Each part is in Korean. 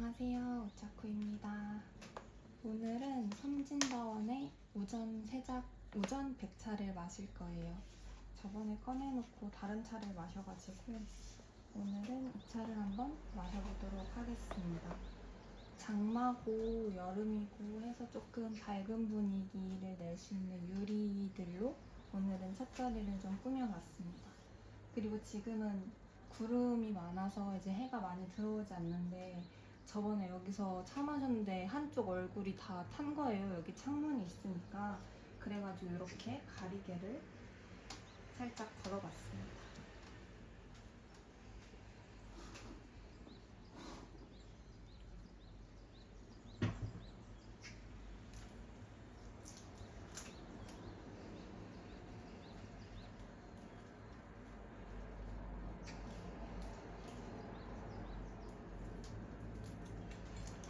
안녕하세요, 오차쿠입니다. 오늘은 섬진다원의 우전 백차를 마실 거예요. 저번에 꺼내놓고 다른 차를 마셔가지고 오늘은 이 차를 한번 마셔보도록 하겠습니다. 장마고 여름이고 해서 조금 밝은 분위기를 낼 수 있는 유리들로 오늘은 찻자리를 좀 꾸며봤습니다. 그리고 지금은 구름이 많아서 이제 해가 많이 들어오지 않는데 저번에 여기서 차 마셨는데 한쪽 얼굴이 다 탄 거예요. 여기 창문이 있으니까. 그래가지고 이렇게 가리개를 살짝 걸어봤습니다.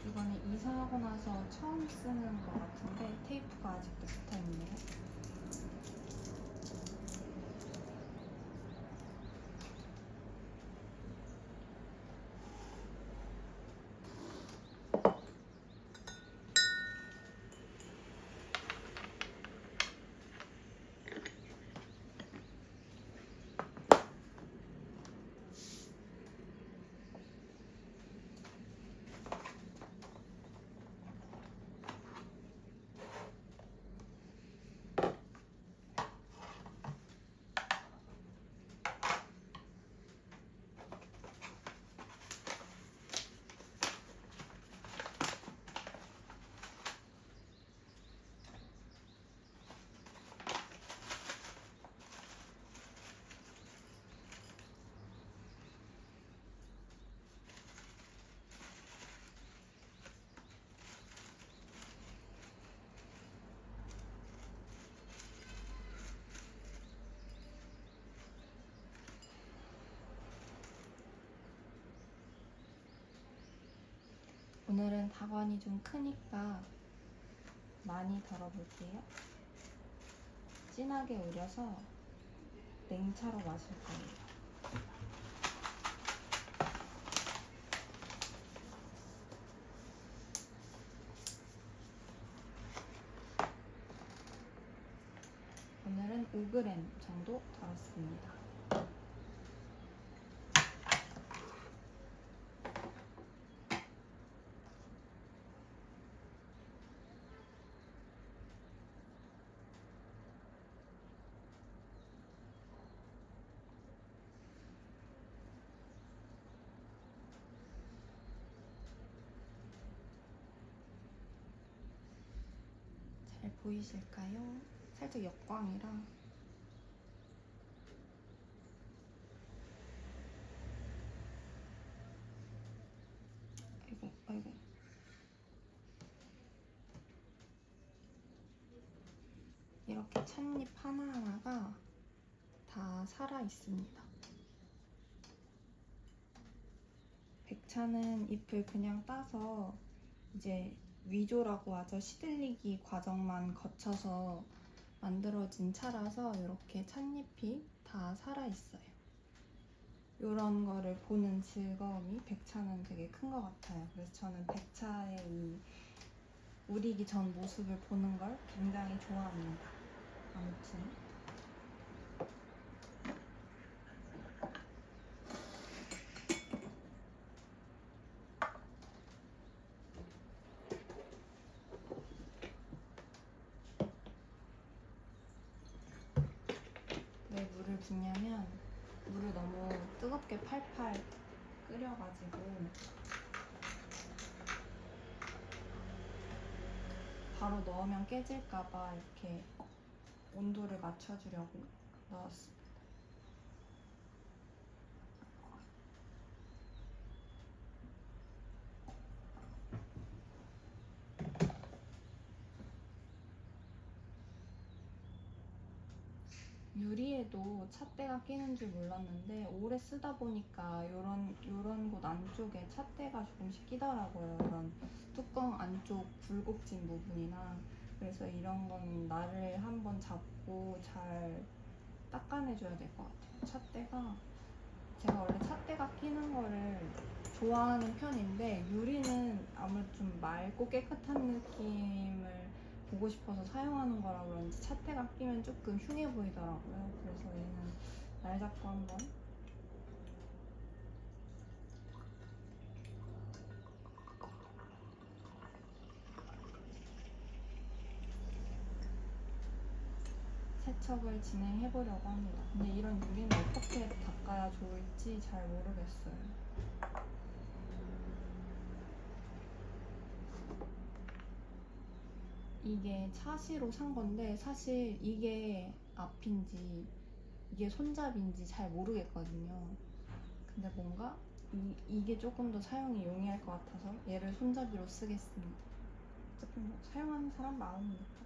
이번에 이사하고 나서 처음 쓰는 것 같은데 테이프가 아직도 붙어있네요. 오늘은 다관이 좀 크니까 많이 덜어볼게요. 진하게 우려서 냉차로 마실 거예요. 오늘은 5g 정도 덜었습니다. 잘 보이실까요? 살짝 역광이라 아이고 이렇게 찻잎 하나하나가 다 살아있습니다. 백차는 잎을 그냥 따서 이제 위조라고 하죠. 시들리기 과정만 거쳐서 만들어진 차라서 이렇게 찻잎이 다 살아있어요. 이런 거를 보는 즐거움이 백차는 되게 큰 것 같아요. 그래서 저는 백차의 이 우리기 전 모습을 보는 걸 굉장히 좋아합니다. 아무튼 왜 물을 붓냐면 물을 너무 뜨겁게 팔팔 끓여가지고 바로 넣으면 깨질까봐 이렇게 온도를 맞춰주려고 넣었습니다. 유리에도 찻대가 끼는 줄 몰랐는데 오래 쓰다 보니까 요런 곳 안쪽에 찻대가 조금씩 끼더라고요. 이런 뚜껑 안쪽 굴곡진 부분이나. 그래서 이런 건 나를 한번 잡고 잘 닦아내줘야 될 것 같아요. 찻대가 제가 원래 찻대가 끼는 거를 좋아하는 편인데 유리는 아무래도 좀 맑고 깨끗한 느낌을 보고 싶어서 사용하는 거라 그런지 찻대가 끼면 조금 흉해 보이더라고요. 그래서 얘는 날 잡고 한번 세척을 진행해 보려고 합니다. 근데 이런 유리는 어떻게 닦아야 좋을지 잘 모르겠어요. 이게 차시로 산 건데 사실 이게 앞인지 이게 손잡이인지 잘 모르겠거든요. 근데 뭔가 이게 조금 더 사용이 용이할 것 같아서 얘를 손잡이로 쓰겠습니다. 어차피 뭐 사용하는 사람 마음이니까.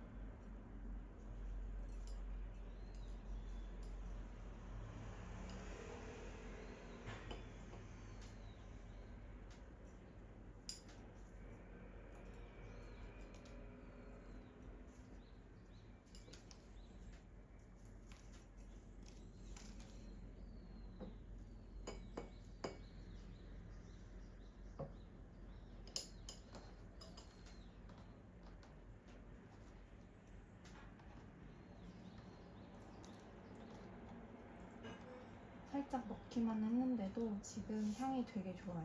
살짝 넣기만 했는데도 지금 향이 되게 좋아요.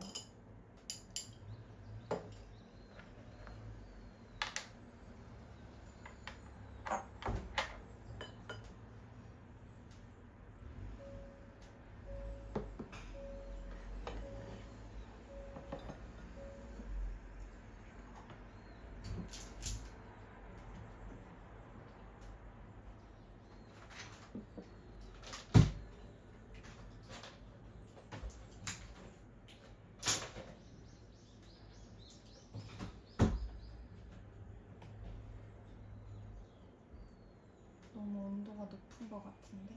너무 온도가 높은 것 같은데.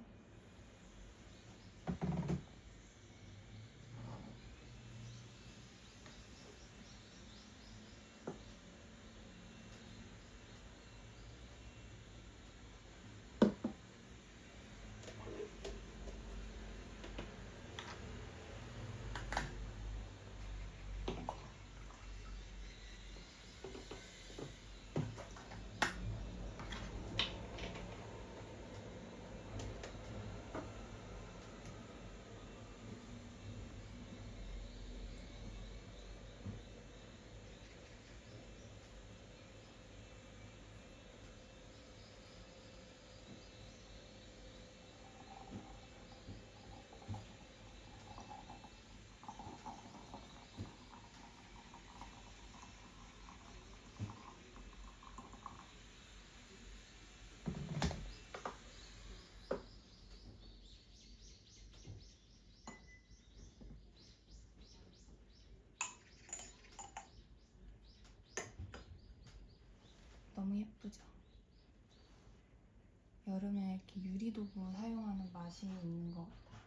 너무 예쁘죠? 여름에 이렇게 유리도구 사용하는 맛이 있는 것 같아요.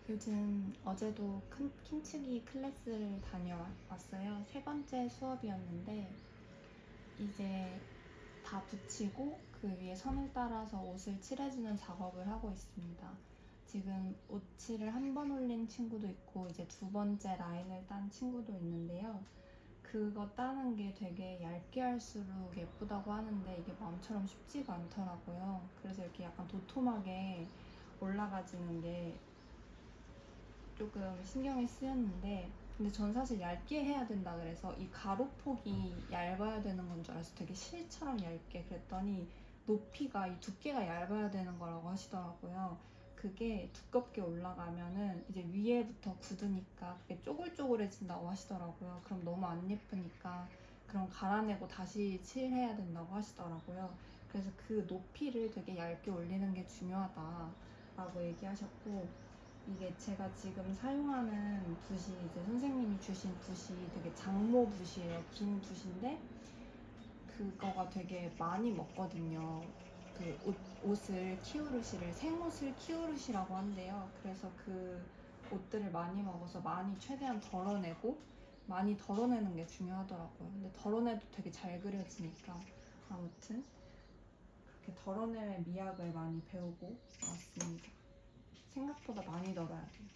요즘 어제도 킨치기 클래스를 다녀왔어요. 세 번째 수업이었는데 이제 다 붙이고 그 위에 선을 따라서 옷을 칠해주는 작업을 하고 있습니다. 지금 옷 칠을 한 번 올린 친구도 있고 이제 두 번째 라인을 딴 친구도 있는데요. 그거 따는 게 되게 얇게 할수록 예쁘다고 하는데 이게 마음처럼 쉽지가 않더라고요. 그래서 이렇게 약간 도톰하게 올라가지는 게 조금 신경이 쓰였는데 근데 전 사실 얇게 해야 된다 그래서 이 가로폭이 얇아야 되는 건 줄 알아서 되게 실처럼 얇게 그랬더니 높이가 이 두께가 얇아야 되는 거라고 하시더라고요. 그게 두껍게 올라가면은 이제 위에부터 굳으니까 그게 쪼글쪼글해진다고 하시더라고요. 그럼 너무 안 예쁘니까 그럼 갈아내고 다시 칠해야 된다고 하시더라고요. 그래서 그 높이를 되게 얇게 올리는 게 중요하다라고 얘기하셨고 이게 제가 지금 사용하는 붓이 이제 선생님이 주신 붓이 되게 장모 붓이에요. 긴 붓인데 그거가 되게 많이 먹거든요. 그 옷을 키우르시를 생옷을 키우르시라고 한대요. 그래서 그 옷들을 많이 먹어서 많이 최대한 덜어내고 많이 덜어내는 게 중요하더라고요. 근데 덜어내도 되게 잘 그려지니까 아무튼 그렇게 덜어냄의 미학을 많이 배우고 왔습니다. 생각보다 많이 덜어야 돼요.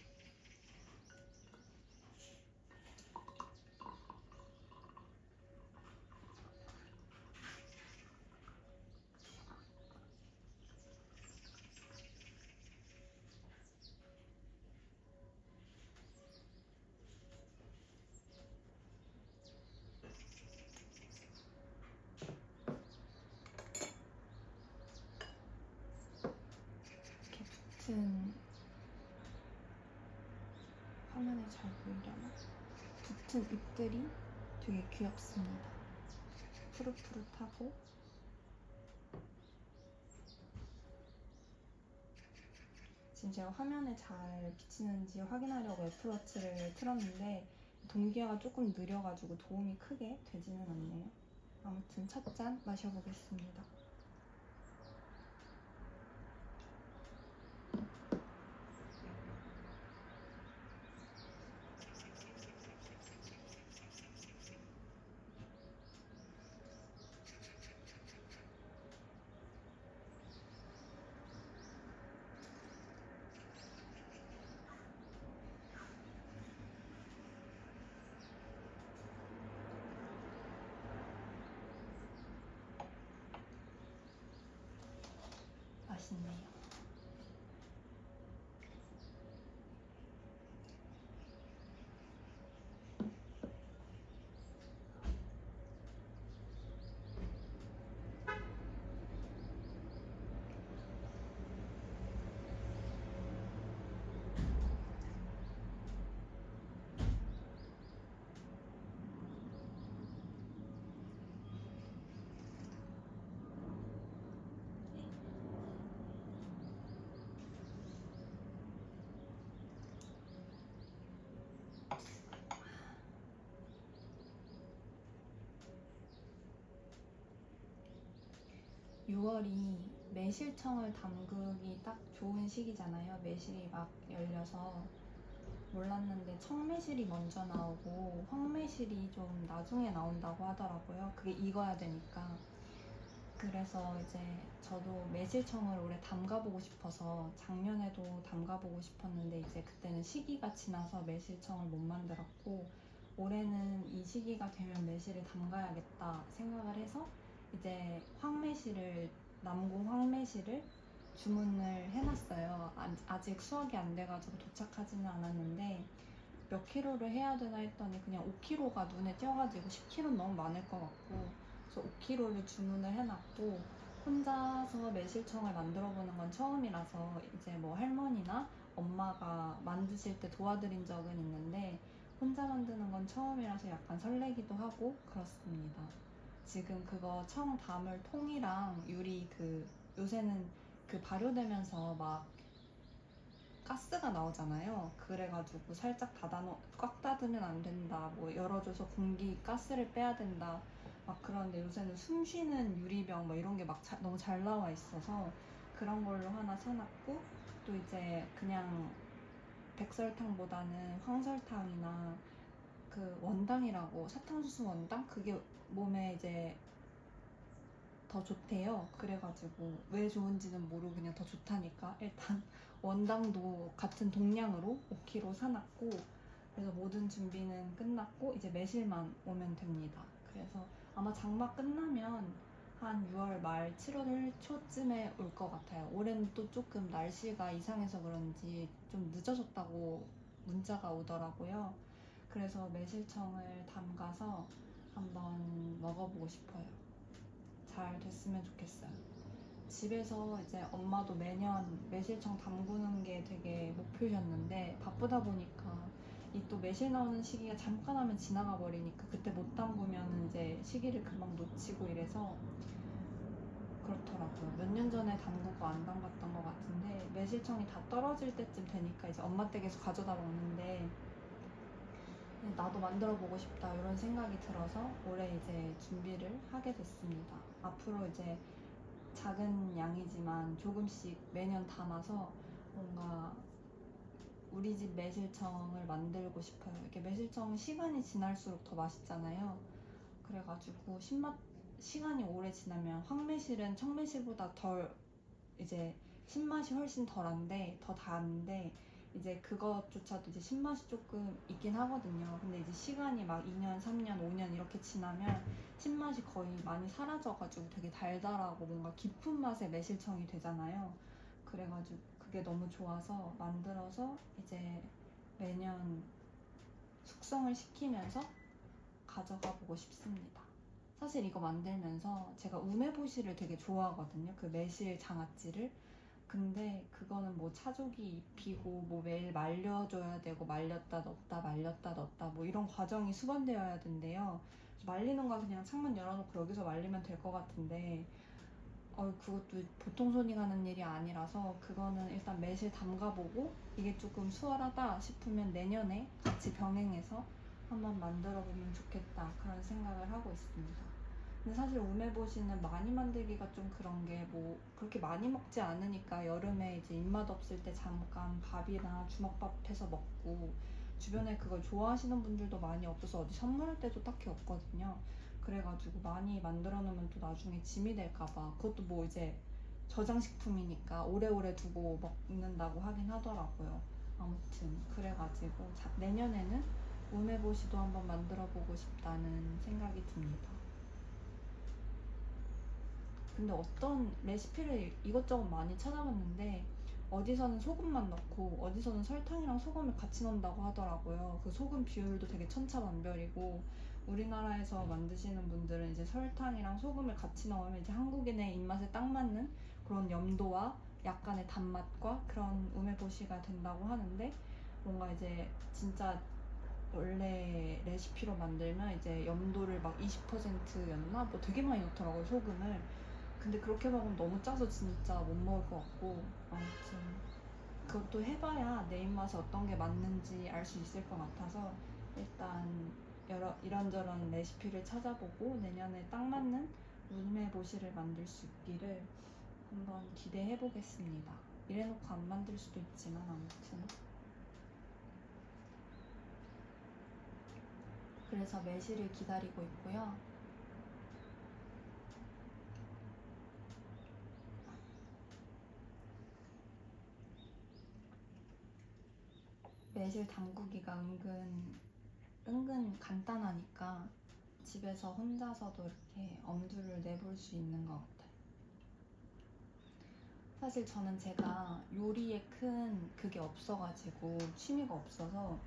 이렇게 붙은 화면에 잘 보이려나? 붙은 잎들이 되게 귀엽습니다. 푸릇푸릇하고 지금 제가 화면에 잘 비치는지 확인하려고 애플워치를 틀었는데 동기화가 조금 느려가지고 도움이 크게 되지는 않네요. 아무튼 첫 잔 마셔보겠습니다. 맛있네요. (6월이) 매실청을 담그기 딱 좋은 시기잖아요. 매실이 막 열려서 몰랐는데 청매실이 먼저 나오고 황매실이 좀 나중에 나온다고 하더라고요. 그게 익어야 되니까. 그래서 이제 저도 매실청을 올해 담가보고 싶어서 작년에도 담가보고 싶었는데 이제 그때는 시기가 지나서 매실청을 못 만들었고 올해는 이 시기가 되면 매실을 담가야겠다 생각을 해서 이제 황매실을 남고 황매실을 주문을 해놨어요. 아직 수확이 안 돼가지고 도착하지는 않았는데 몇 킬로를 해야 되나 했더니 그냥 5킬로가 눈에 띄어가지고 10킬로는 너무 많을 것 같고 그래서 5킬로를 주문을 해놨고 혼자서 매실청을 만들어 보는 건 처음이라서 이제 뭐 할머니나 엄마가 만드실 때 도와드린 적은 있는데 혼자 만드는 건 처음이라서 약간 설레기도 하고 그렇습니다. 지금 그거 청 담을 통이랑 유리 요새는 발효되면서 막 가스가 나오잖아요. 그래가지고 살짝 꽉 닫으면 안 된다. 뭐 열어줘서 공기 가스를 빼야 된다. 막 그런데 요새는 숨 쉬는 유리병 뭐 이런 게 막 너무 잘 나와 있어서 그런 걸로 하나 사놨고 또 이제 그냥 백설탕보다는 황설탕이나 그 원당이라고 사탕수수 원당 그게 몸에 이제 더 좋대요. 그래가지고 왜 좋은지는 모르고 그냥 더 좋다니까 일단 원당도 같은 동량으로 5kg 사놨고 그래서 모든 준비는 끝났고 이제 매실만 오면 됩니다. 그래서 아마 장마 끝나면 한 6월 말 7월 초쯤에 올 것 같아요. 올해는 또 조금 날씨가 이상해서 그런지 좀 늦어졌다고 문자가 오더라고요. 그래서 매실청을 담가서 한번 먹어보고 싶어요. 잘 됐으면 좋겠어요. 집에서 이제 엄마도 매년 매실청 담그는 게 되게 목표셨는데 바쁘다 보니까 이 또 매실 나오는 시기가 잠깐 하면 지나가 버리니까 그때 못 담그면 이제 시기를 금방 놓치고 이래서 그렇더라고요. 몇 년 전에 담그고 안 담갔던 것 같은데 매실청이 다 떨어질 때쯤 되니까 이제 엄마 댁에서 가져다 먹는데 나도 만들어 보고 싶다 이런 생각이 들어서 올해 이제 준비를 하게 됐습니다. 앞으로 이제 작은 양이지만 조금씩 매년 담아서 뭔가 우리 집 매실청을 만들고 싶어요. 이렇게 매실청 시간이 지날수록 더 맛있잖아요. 그래가지고 시간이 오래 지나면 황매실은 청매실보다 덜 이제 신맛이 훨씬 덜한데 더 단데 이제 그것조차도 이제 신맛이 조금 있긴 하거든요. 근데 이제 시간이 막 2년, 3년, 5년 이렇게 지나면 신맛이 거의 많이 사라져가지고 되게 달달하고 뭔가 깊은 맛의 매실청이 되잖아요. 그래가지고 그게 너무 좋아서 만들어서 이제 매년 숙성을 시키면서 가져가 보고 싶습니다. 사실 이거 만들면서 제가 우메보시를 되게 좋아하거든요. 그 매실 장아찌를. 근데 그거는 뭐 차조기 입히고 뭐 매일 말려줘야 되고 말렸다 넣었다 말렸다 넣었다 뭐 이런 과정이 수반되어야 된대요. 말리는 거 그냥 창문 열어놓고 여기서 말리면 될 것 같은데 그것도 보통 손이 가는 일이 아니라서 그거는 일단 매실 담가보고 이게 조금 수월하다 싶으면 내년에 같이 병행해서 한번 만들어보면 좋겠다 그런 생각을 하고 있습니다. 근데 사실 우메보시는 많이 만들기가 좀 그런 게 뭐 그렇게 많이 먹지 않으니까 여름에 이제 입맛 없을 때 잠깐 밥이나 주먹밥 해서 먹고 주변에 그걸 좋아하시는 분들도 많이 없어서 어디 선물할 때도 딱히 없거든요. 그래가지고 많이 만들어 놓으면 또 나중에 짐이 될까봐 그것도 뭐 이제 저장식품이니까 오래오래 두고 먹는다고 하긴 하더라고요. 아무튼 그래가지고 내년에는 우메보시도 한번 만들어 보고 싶다는 생각이 듭니다. 근데 어떤 레시피를 이것저것 많이 찾아봤는데 어디서는 소금만 넣고 어디서는 설탕이랑 소금을 같이 넣는다고 하더라고요. 그 소금 비율도 되게 천차만별이고 우리나라에서 만드시는 분들은 이제 설탕이랑 소금을 같이 넣으면 이제 한국인의 입맛에 딱 맞는 그런 염도와 약간의 단맛과 그런 우메보시가 된다고 하는데 뭔가 이제 진짜 원래 레시피로 만들면 이제 염도를 막 20%였나? 뭐 되게 많이 넣더라고요, 소금을. 근데 그렇게 먹으면 너무 짜서 진짜 못 먹을 것 같고 아무튼 그것도 해봐야 내 입맛에 어떤 게 맞는지 알 수 있을 것 같아서 일단 이런저런 레시피를 찾아보고 내년에 딱 맞는 우메보시를 만들 수 있기를 한번 기대해 보겠습니다. 이래놓고 안 만들 수도 있지만 아무튼 그래서 매실을 기다리고 있고요. 매실 담그기가 은근 간단하니까 집에서 혼자서도 이렇게 엄두를 내볼 수 있는 것 같아요. 사실 저는 제가 요리에 큰 그게 없어가지고 취미가 없어서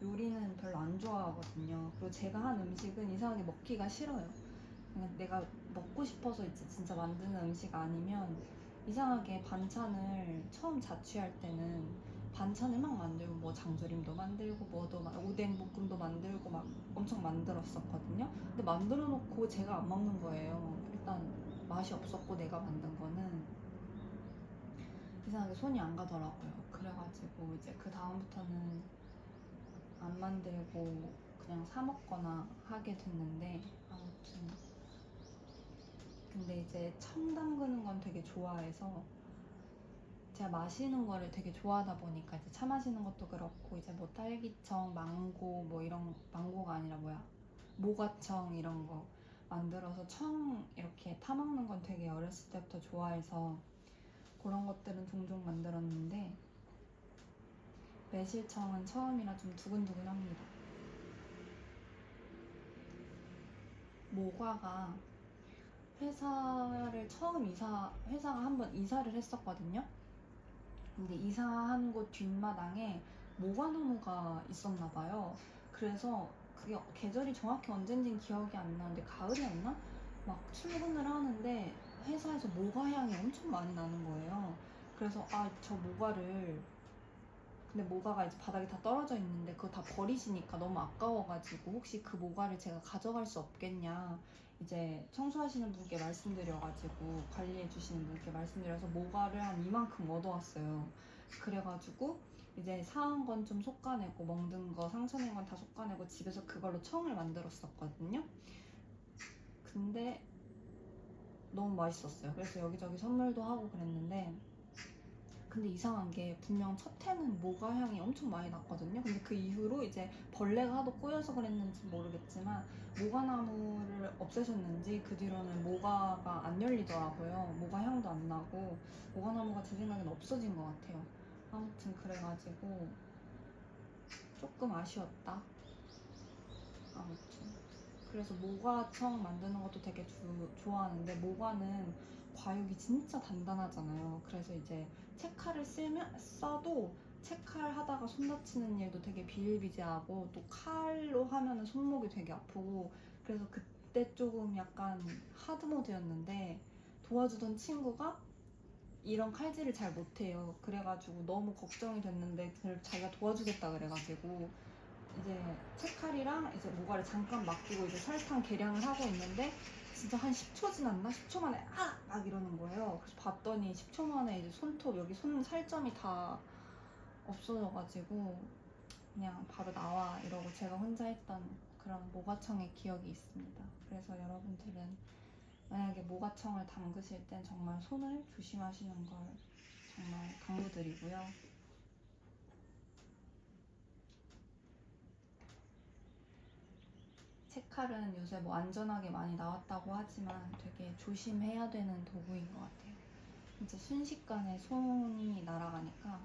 요리는 별로 안 좋아하거든요. 그리고 제가 한 음식은 이상하게 먹기가 싫어요. 그냥 내가 먹고 싶어서 이제 진짜 만드는 음식 아니면 이상하게 반찬을 처음 자취할 때는 반찬을 막 만들고 뭐 장조림도 만들고 뭐도 오뎅 볶음도 만들고 막 엄청 만들었었거든요. 근데 만들어 놓고 제가 안 먹는 거예요. 일단 맛이 없었고 내가 만든 거는 이상하게 손이 안 가더라고요. 그래가지고 이제 그 다음부터는 안 만들고 그냥 사 먹거나 하게 됐는데 아무튼 근데 이제 청 담그는 건 되게 좋아해서 제가 마시는 거를 되게 좋아하다 보니까 이제 차 마시는 것도 그렇고 이제 뭐 딸기청, 망고 뭐 이런 망고가 아니라 뭐야 모과청 이런 거 만들어서 청 이렇게 타 먹는 건 되게 어렸을 때부터 좋아해서 그런 것들은 종종 만들었는데 매실청은 처음이라 좀 두근두근합니다. 모과가 회사가 한번 이사를 했었거든요. 근데 이사한 곳 뒷마당에 모과나무가 있었나 봐요. 그래서 그게 계절이 정확히 언젠진 기억이 안 나는데 가을이었나? 막 출근을 하는데 회사에서 모과 향이 엄청 많이 나는 거예요. 그래서 저 모과를 근데 모가가 이제 바닥에 다 떨어져 있는데 그거 다 버리시니까 너무 아까워가지고 혹시 그 모가를 제가 가져갈 수 없겠냐 이제 청소하시는 분께 말씀드려가지고 관리해 주시는 분께 말씀드려서 모가를 한 이만큼 얻어왔어요. 그래가지고 이제 상한 건 좀 솎아내고 멍든 거 상처낸 건 다 솎아내고 집에서 그걸로 청을 만들었었거든요. 근데 너무 맛있었어요. 그래서 여기저기 선물도 하고 그랬는데 근데 이상한 게 분명 첫 해는 모가 향이 엄청 많이 났거든요. 근데 그 이후로 이제 벌레가 하도 꼬여서 그랬는지 모르겠지만 모가나무를 없애셨는지 그 뒤로는 모가가 안 열리더라고요. 모가 향도 안 나고 모가나무가 제 생각엔 없어진 것 같아요. 아무튼 그래가지고 조금 아쉬웠다. 아무튼 그래서 모가청 만드는 것도 되게 좋아하는데 모가는 과육이 진짜 단단하잖아요. 그래서 이제 채칼을 써도 채칼 하다가 손 다치는 일도 되게 비일비재하고 또 칼로 하면은 손목이 되게 아프고 그래서 그때 조금 약간 하드모드였는데 도와주던 친구가 이런 칼질을 잘 못해요. 그래가지고 너무 걱정이 됐는데 자기가 도와주겠다 그래가지고 이제 채칼이랑 이제 모가를 잠깐 맡기고 이제 설탕 계량을 하고 있는데 진짜 한 10초 지났나? 10초 만에 막 이러는 거예요. 그래서 봤더니 10초 만에 이제 손톱 여기 손 살점이 다 없어져가지고 그냥 바로 나와 이러고 제가 혼자 했던 그런 모가청의 기억이 있습니다. 그래서 여러분들은 만약에 모가청을 담그실 땐 정말 손을 조심하시는 걸 정말 강조드리고요. 채칼은 요새 뭐 안전하게 많이 나왔다고 하지만 되게 조심해야 되는 도구인 것 같아요. 진짜 순식간에 손이 날아가니까.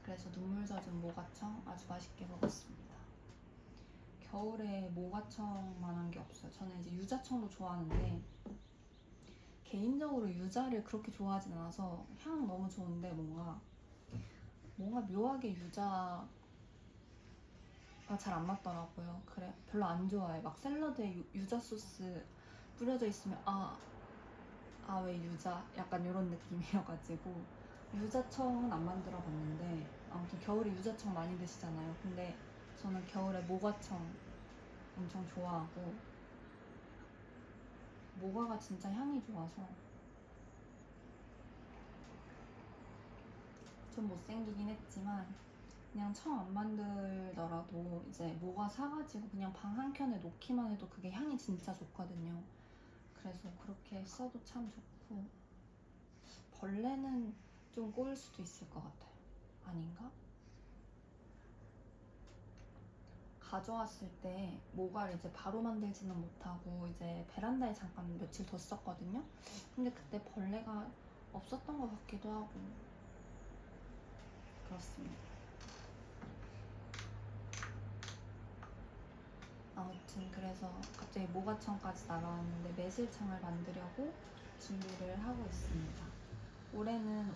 그래서 눈물 젖은 모가청 아주 맛있게 먹었습니다. 겨울에 모가청만한 게 없어요. 저는 이제 유자청도 좋아하는데 개인적으로 유자를 그렇게 좋아하진 않아서 향 너무 좋은데 뭔가 묘하게 유자가 잘 안 맞더라고요. 그래 별로 안 좋아해. 막 샐러드에 유자 소스 뿌려져 있으면 왜 유자? 약간 이런 느낌이어가지고 유자청은 안 만들어 봤는데 아무튼 겨울에 유자청 많이 드시잖아요. 근데 저는 겨울에 모가청 엄청 좋아하고 모가가 진짜 향이 좋아서 좀 못생기긴 했지만 그냥 청 안 만들더라도 이제 모가 사가지고 그냥 방 한켠에 놓기만 해도 그게 향이 진짜 좋거든요. 그래서 그렇게 써도 참 좋고 벌레는 좀 꼬일 수도 있을 것 같아요. 아닌가? 가져왔을 때 모가를 이제 바로 만들지는 못하고 이제 베란다에 잠깐 며칠 뒀었거든요. 근데 그때 벌레가 없었던 것 같기도 하고 그렇습니다. 아무튼 그래서 갑자기 모가청까지 날아왔는데 매실청을 만들려고 준비를 하고 있습니다. 올해는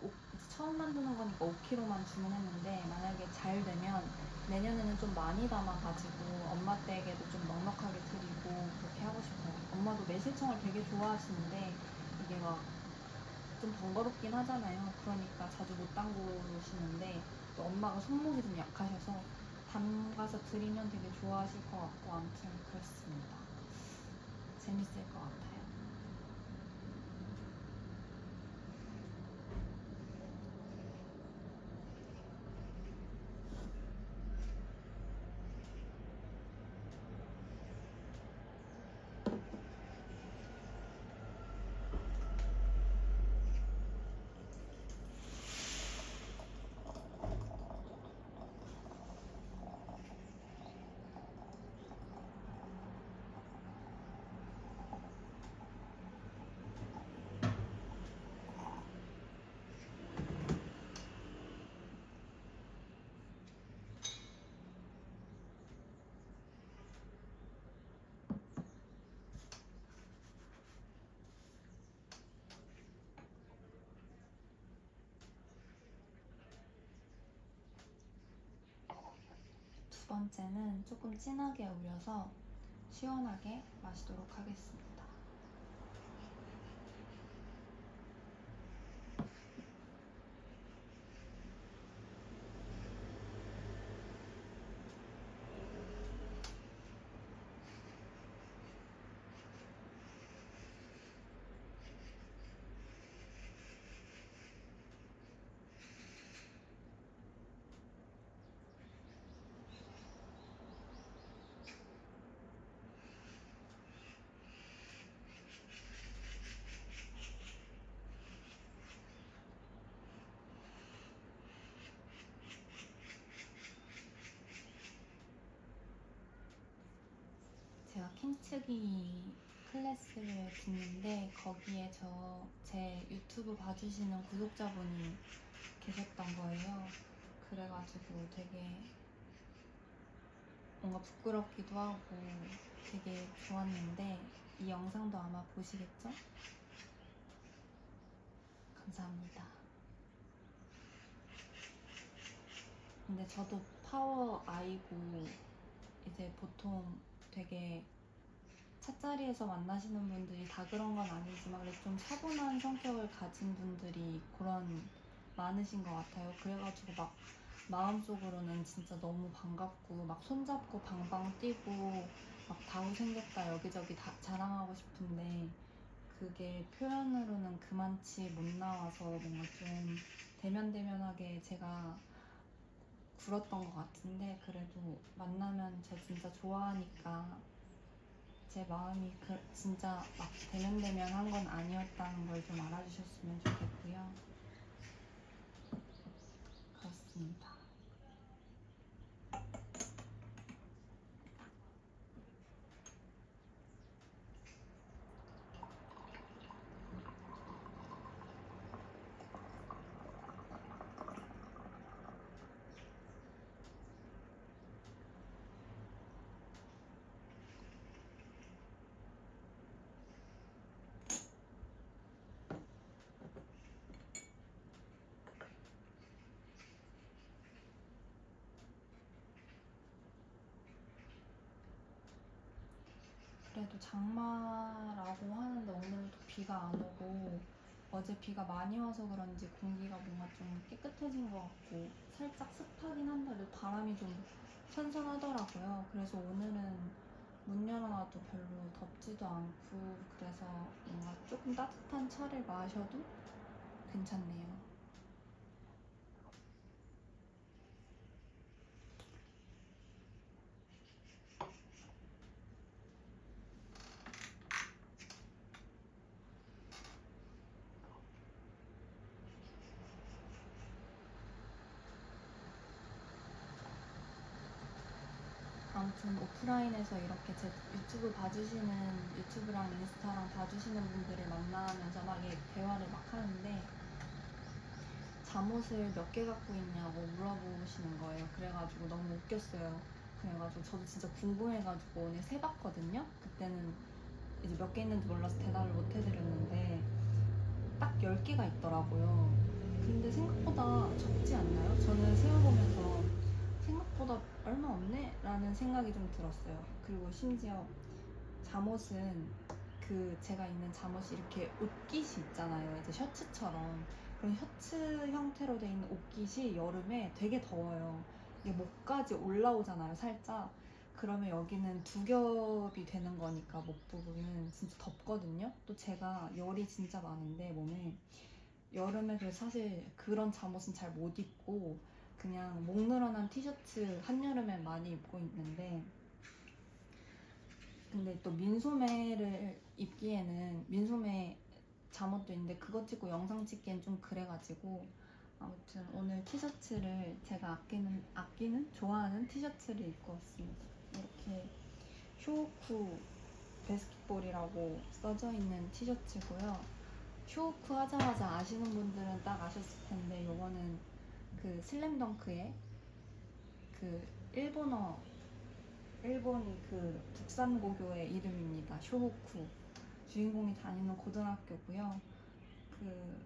처음 만드는 거니까 5kg만 주문했는데 만약에 잘 되면 내년에는 좀 많이 담아가지고 엄마 댁에도 좀 넉넉하게 드리고 그렇게 하고 싶어요. 엄마도 매실청을 되게 좋아하시는데 이게 막 좀 번거롭긴 하잖아요. 그러니까 자주 못 담그시는데 또 엄마가 손목이 좀 약하셔서 담가서 드리면 되게 좋아하실 것 같고 아무튼 그렇습니다. 재밌을 것 같아요. 두 번째는 조금 진하게 우려서 시원하게 마시도록 하겠습니다. 제가 킹츠기 클래스를 듣는데 거기에 제 유튜브 봐주시는 구독자분이 계셨던 거예요. 그래가지고 되게 뭔가 부끄럽기도 하고 되게 좋았는데 이 영상도 아마 보시겠죠? 감사합니다. 근데 저도 파워 아이고 이제 보통 되게 찻자리에서 만나시는 분들이 다 그런 건 아니지만 그래도 좀 차분한 성격을 가진 분들이 그런 많으신 것 같아요. 그래가지고 막 마음속으로는 진짜 너무 반갑고 막 손잡고 방방 뛰고 막 다우 생겼다 여기저기 다 자랑하고 싶은데 그게 표현으로는 그만치 못 나와서 뭔가 좀 대면대면하게 제가 굴었던 것 같은데 그래도 만나면 저 진짜 좋아하니까 제 마음이 진짜 막 대면대면한 건 아니었다는 걸 좀 알아주셨으면 좋겠고요. 그렇습니다. 그래도 장마라고 하는데 오늘도 비가 안 오고 어제 비가 많이 와서 그런지 공기가 뭔가 좀 깨끗해진 것 같고 살짝 습하긴 한데도 바람이 좀 선선하더라고요. 그래서 오늘은 문 열어놔도 별로 덥지도 않고 그래서 뭔가 조금 따뜻한 차를 마셔도 괜찮네요. 아무튼 오프라인에서 이렇게 제 유튜브 봐주시는 유튜브랑 인스타랑 봐주시는 분들을 만나면서 막 대화를 막 하는데 잠옷을 몇 개 갖고 있냐고 물어보시는 거예요. 그래가지고 너무 웃겼어요. 그래가지고 저도 진짜 궁금해가지고 오늘 세봤거든요. 그때는 이제 몇 개 있는지 몰라서 대답을 못 해드렸는데 딱 10개가 있더라고요. 근데 생각보다 적지 않나요? 저는 세어보면서 생각보다 얼마 없네? 라는 생각이 좀 들었어요. 그리고 심지어 잠옷은 제가 입는 잠옷이 이렇게 옷깃이 있잖아요. 이제 셔츠처럼. 그런 셔츠 형태로 돼 있는 옷깃이 여름에 되게 더워요. 이게 목까지 올라오잖아요, 살짝. 그러면 여기는 두 겹이 되는 거니까 목 부분은 진짜 덥거든요. 또 제가 열이 진짜 많은데 몸에 여름에 그래서 사실 그런 잠옷은 잘 못 입고 그냥 목 늘어난 티셔츠 한여름엔 많이 입고 있는데 근데 또 민소매를 입기에는 민소매 잠옷도 있는데 그거 찍고 영상 찍기엔 좀 그래가지고 아무튼 오늘 티셔츠를 제가 아끼는 좋아하는 티셔츠를 입고 왔습니다. 이렇게 쇼호쿠 베스킷볼이라고 써져 있는 티셔츠고요. 쇼호쿠 하자마자 아시는 분들은 딱 아셨을 텐데 요거는 그 슬램덩크의 그 일본 그 북산고교의 이름입니다. 쇼호쿠. 주인공이 다니는 고등학교고요. 그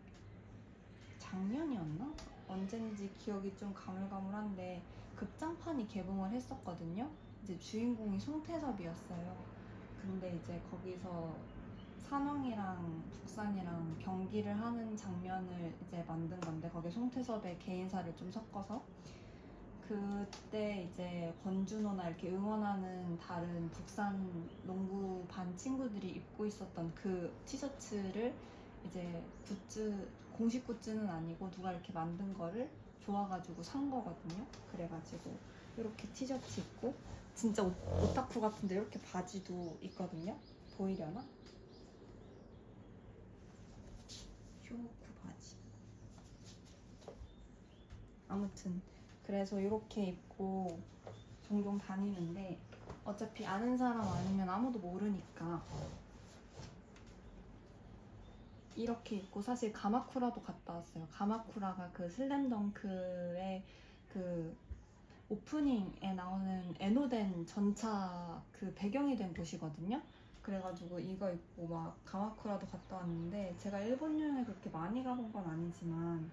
작년이었나? 언젠지 기억이 좀 가물가물한데 극장판이 개봉을 했었거든요. 이제 주인공이 송태섭이었어요. 근데 이제 거기서 산왕이랑 북산이랑 경기를 하는 장면을 이제 만든 건데 거기에 송태섭의 개인사를 좀 섞어서 그때 이제 권준호나 이렇게 응원하는 다른 북산 농구 반 친구들이 입고 있었던 그 티셔츠를 이제 공식 굿즈는 아니고 누가 이렇게 만든 거를 좋아가지고 산 거거든요. 그래가지고 이렇게 티셔츠 입고 진짜 오타쿠 같은데 이렇게 바지도 있거든요. 보이려나? 쇼호쿠 바지. 아무튼 그래서 이렇게 입고 종종 다니는데 어차피 아는 사람 아니면 아무도 모르니까. 이렇게 입고 사실 가마쿠라도 갔다 왔어요. 가마쿠라가 그 슬램덩크의 그 오프닝에 나오는 에노덴 전차 그 배경이 된 곳이거든요. 그래가지고 이거 입고 막 가마쿠라도 갔다 왔는데, 제가 일본 여행을 그렇게 많이 가본 건 아니지만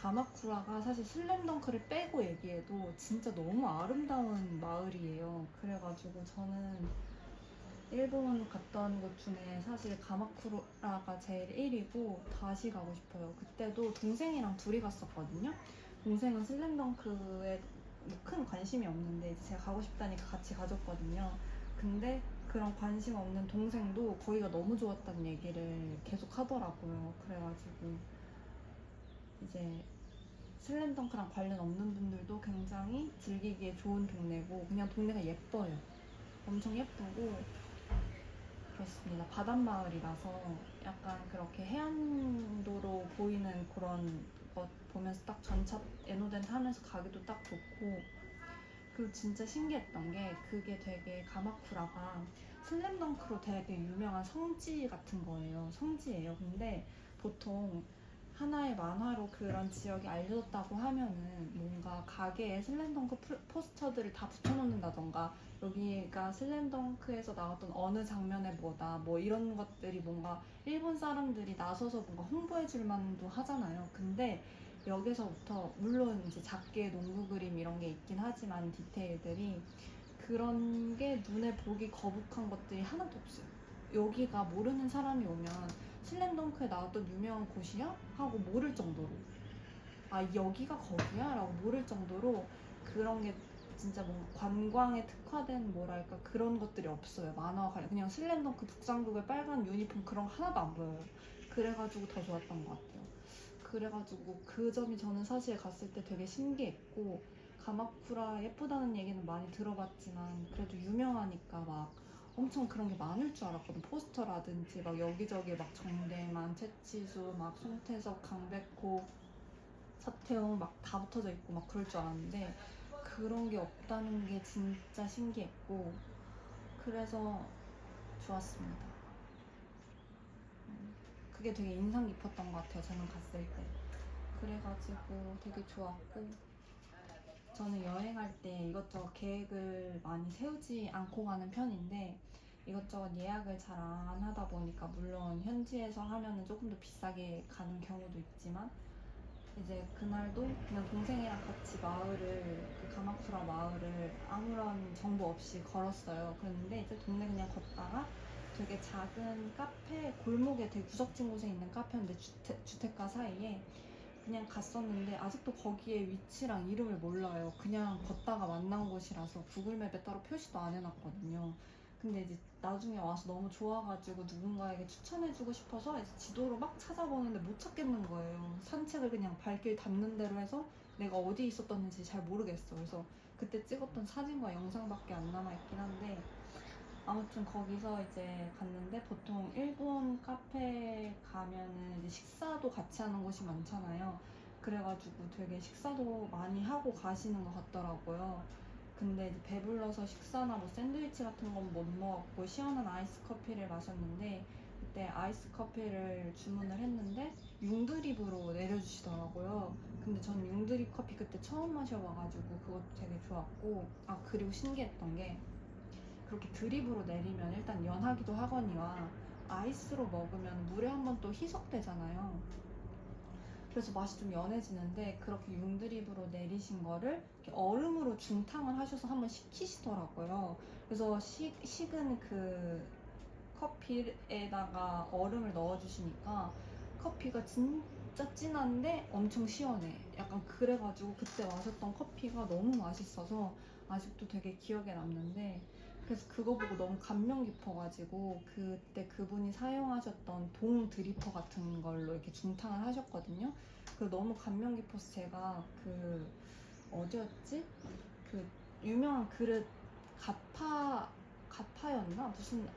가마쿠라가 사실 슬램덩크를 빼고 얘기해도 진짜 너무 아름다운 마을이에요. 그래가지고 저는 일본 갔던 곳 중에 사실 가마쿠라가 제일 1위고 다시 가고 싶어요. 그때도 동생이랑 둘이 갔었거든요. 동생은 슬램덩크에 뭐큰 관심이 없는데 이제 제가 가고 싶다니까 같이 가줬거든요. 근데 그런 관심 없는 동생도 거기가 너무 좋았다는 얘기를 계속 하더라고요. 그래가지고 이제 슬램덩크랑 관련 없는 분들도 굉장히 즐기기에 좋은 동네고, 그냥 동네가 예뻐요. 엄청 예쁘고 그렇습니다. 바닷마을이라서 약간 그렇게 해안도로 보이는 그런 것 보면서 딱 전차 에노덴 타면서 가기도 딱 좋고, 그리고 진짜 신기했던 게 그게 되게 가마쿠라가 슬램덩크로 되게 유명한 성지 같은 거예요. 성지예요. 근데 보통 하나의 만화로 그런 지역이 알려졌다고 하면은 뭔가 가게에 슬램덩크 포스터들을 다 붙여놓는다던가, 여기가 슬램덩크에서 나왔던 어느 장면의 뭐다 뭐 이런 것들이 뭔가 일본 사람들이 나서서 뭔가 홍보해줄 만도 하잖아요. 근데 여기서부터 물론 이제 작게 농구 그림 이런 게 있긴 하지만 디테일들이 그런 게 눈에 보기 거북한 것들이 하나도 없어요. 여기가 모르는 사람이 오면 슬램덩크에 나왔던 유명한 곳이야? 하고 모를 정도로, 아 여기가 거기야? 라고 모를 정도로 그런 게 진짜 뭔가 관광에 특화된 뭐랄까 그런 것들이 없어요. 만화와 관련 그냥 슬램덩크 북상국의 빨간 유니폼 그런 거 하나도 안 보여요. 그래가지고 더 좋았던 것 같아요. 그래가지고 그 점이 저는 사실 갔을 때 되게 신기했고, 가마쿠라 예쁘다는 얘기는 많이 들어봤지만 그래도 유명하니까 막 엄청 그런 게 많을 줄 알았거든. 포스터라든지 막 여기저기 막 정대만, 최치수, 막 송태석, 강백호, 서태웅 막 다 붙어져 있고 막 그럴 줄 알았는데 그런 게 없다는 게 진짜 신기했고, 그래서 좋았습니다. 그게 되게 인상 깊었던 것 같아요. 저는 갔을 때. 그래가지고 되게 좋았고, 저는 여행할 때 이것저것 계획을 많이 세우지 않고 가는 편인데 이것저것 예약을 잘 안 하다 보니까, 물론 현지에서 하면은 조금 더 비싸게 가는 경우도 있지만 이제 그날도 그냥 동생이랑 같이 마을을, 그 가마쿠라 마을을 아무런 정보 없이 걸었어요. 그랬는데 이제 동네 그냥 걷다가 되게 작은 카페, 골목에 되게 구석진 곳에 있는 카페인데 주택가 사이에 그냥 갔었는데 아직도 거기에 위치랑 이름을 몰라요. 그냥 걷다가 만난 곳이라서 구글맵에 따로 표시도 안 해놨거든요. 근데 이제 나중에 와서 너무 좋아가지고 누군가에게 추천해주고 싶어서 이제 지도로 막 찾아보는데 못 찾겠는 거예요. 산책을 그냥 발길 닿는 대로 해서 내가 어디 있었던지 잘 모르겠어. 그래서 그때 찍었던 사진과 영상밖에 안 남아있긴 한데, 아무튼 거기서 이제 갔는데 보통 일본 카페 가면은 이제 식사도 같이 하는 곳이 많잖아요. 그래가지고 되게 식사도 많이 하고 가시는 것 같더라고요. 근데 이제 배불러서 식사나 뭐 샌드위치 같은 건 못 먹었고 시원한 아이스 커피를 마셨는데, 그때 아이스 커피를 주문을 했는데 융드립으로 내려주시더라고요. 근데 저는 융드립 커피 그때 처음 마셔봐가지고 그것도 되게 좋았고, 아 그리고 신기했던 게 그렇게 드립으로 내리면 일단 연하기도 하거니와 아이스로 먹으면 물에 한번 또 희석되잖아요. 그래서 맛이 좀 연해지는데 그렇게 융드립으로 내리신 거를 이렇게 얼음으로 중탕을 하셔서 한번 식히시더라고요. 그래서 식은 그 커피에다가 얼음을 넣어주시니까 커피가 진짜 진한데 엄청 시원해. 약간 그래가지고 그때 마셨던 커피가 너무 맛있어서 아직도 되게 기억에 남는데, 그래서 그거 보고 너무 감명 깊어가지고 그때 그분이 사용하셨던 동 드리퍼 같은 걸로 이렇게 중탕을 하셨거든요. 그 너무 감명 깊어서 제가 그 어디였지? 그 유명한 그릇 가파였나? 무슨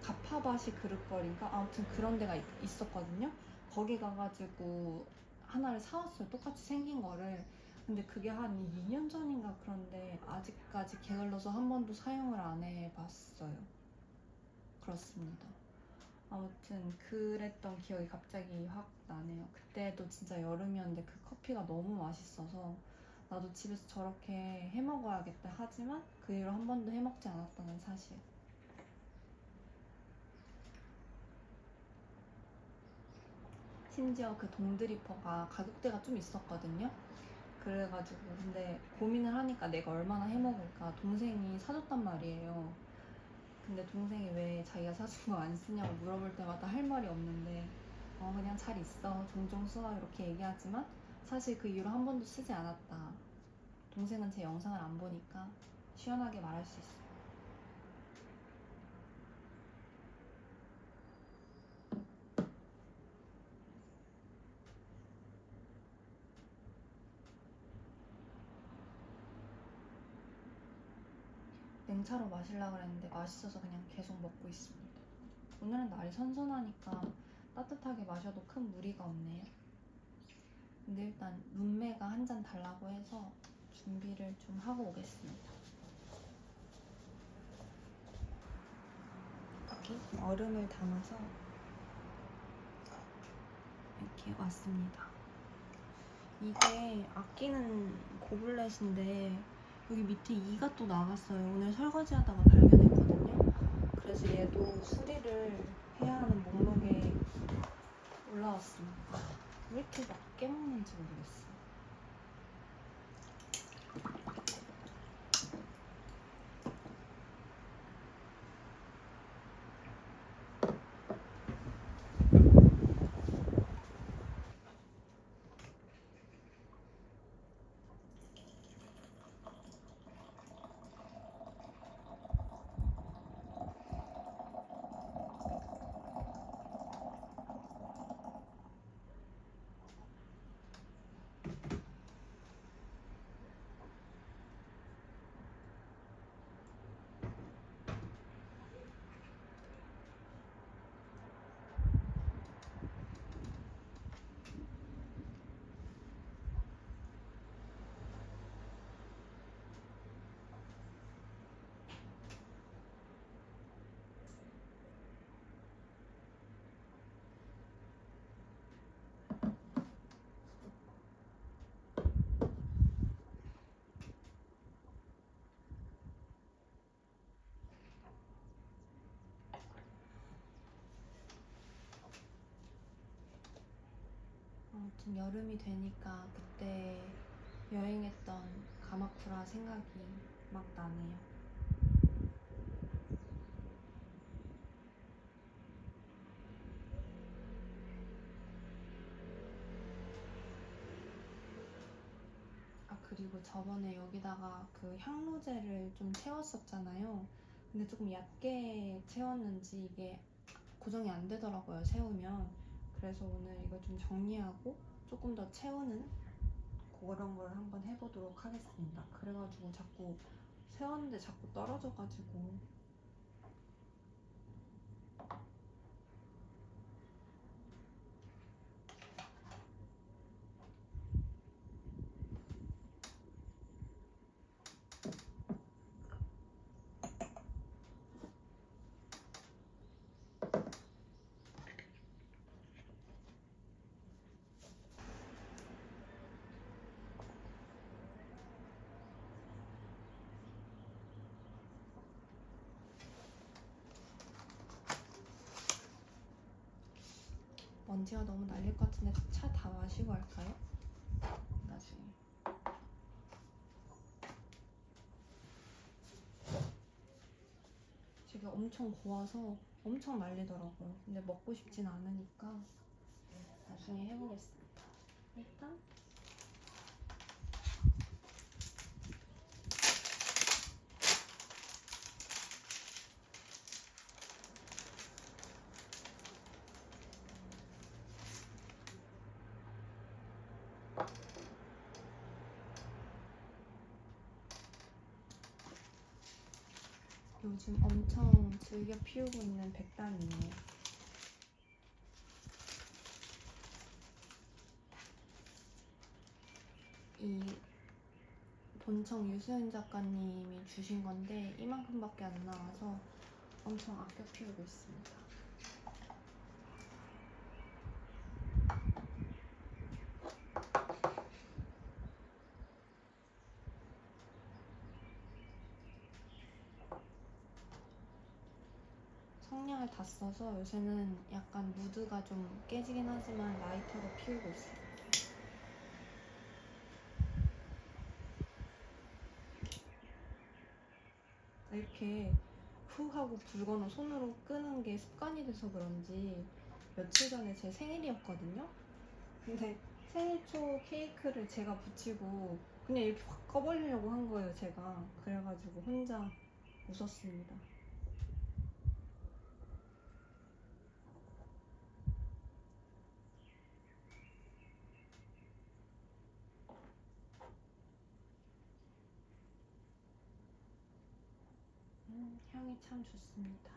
가파바시 그릇거리인가? 아무튼 그런 데가 있었거든요. 거기 가가지고 하나를 사왔어요. 똑같이 생긴 거를. 근데 그게 한 2년 전인가 그런데 아직까지 게을러서 한 번도 사용을 안 해봤어요. 그렇습니다. 아무튼 그랬던 기억이 갑자기 확 나네요. 그때도 진짜 여름이었는데 그 커피가 너무 맛있어서 나도 집에서 저렇게 해 먹어야겠다 하지만 그 이후로 한 번도 해 먹지 않았다는 사실. 심지어 그 동드리퍼가 가격대가 좀 있었거든요. 그래가지고 근데 고민을 하니까 내가 얼마나 해 먹을까 동생이 사줬단 말이에요. 근데 동생이 왜 자기가 사준 거 안 쓰냐고 물어볼 때마다 할 말이 없는데 그냥 잘 있어 종종 써 이렇게 얘기하지만 사실 그 이후로 한 번도 쓰지 않았다. 동생은 제 영상을 안 보니까 시원하게 말할 수 있어요. 냉차로 마시려고 그랬는데 맛있어서 그냥 계속 먹고 있습니다. 오늘은 날이 선선하니까 따뜻하게 마셔도 큰 무리가 없네요. 근데 일단 룸메가 한 잔 달라고 해서 준비를 좀 하고 오겠습니다. 여기 얼음을 담아서 이렇게 왔습니다. 이게 아끼는 고블렛인데 여기 밑에 이가 또 나갔어요. 오늘 설거지 하다가 발견했거든요. 그래서 얘도 수리를 해야 하는 목록에 올라왔습니다. 왜 이렇게 막 깨먹는지 모르겠어요. 아무튼 여름이 되니까 그때 여행했던 가마쿠라 생각이 막 나네요. 그리고 저번에 여기다가 그 향로제를 좀 채웠었잖아요. 근데 조금 얕게 채웠는지 이게 고정이 안 되더라고요, 세우면. 그래서 오늘 이거 좀 정리하고 조금 더 채우는 그런 걸 한번 해보도록 하겠습니다. 그래가지고 자꾸 세웠는데 자꾸 떨어져가지고 먼지가 너무 날릴 것 같은데 차 다 마시고 할까요? 나중에. 지금 엄청 고와서 엄청 날리더라고요. 근데 먹고 싶진 않으니까 나중에 해보겠습니다. 일단 요즘 엄청 즐겨 피우고 있는 백단이에요. 이 본청 유수연 작가님이 주신 건데 이만큼밖에 안 나와서 엄청 아껴 피우고 있습니다. 성냥을 다 써서 요새는 약간 무드가 좀 깨지긴 하지만 라이터로 피우고 있어요. 이렇게 후 하고 불거나 손으로 끄는 게 습관이 돼서 그런지 며칠 전에 제 생일이었거든요. 근데 생일 초 케이크를 제가 붙이고 그냥 이렇게 확 꺼버리려고 한 거예요, 제가. 그래가지고 혼자 웃었습니다. 향이 참 좋습니다.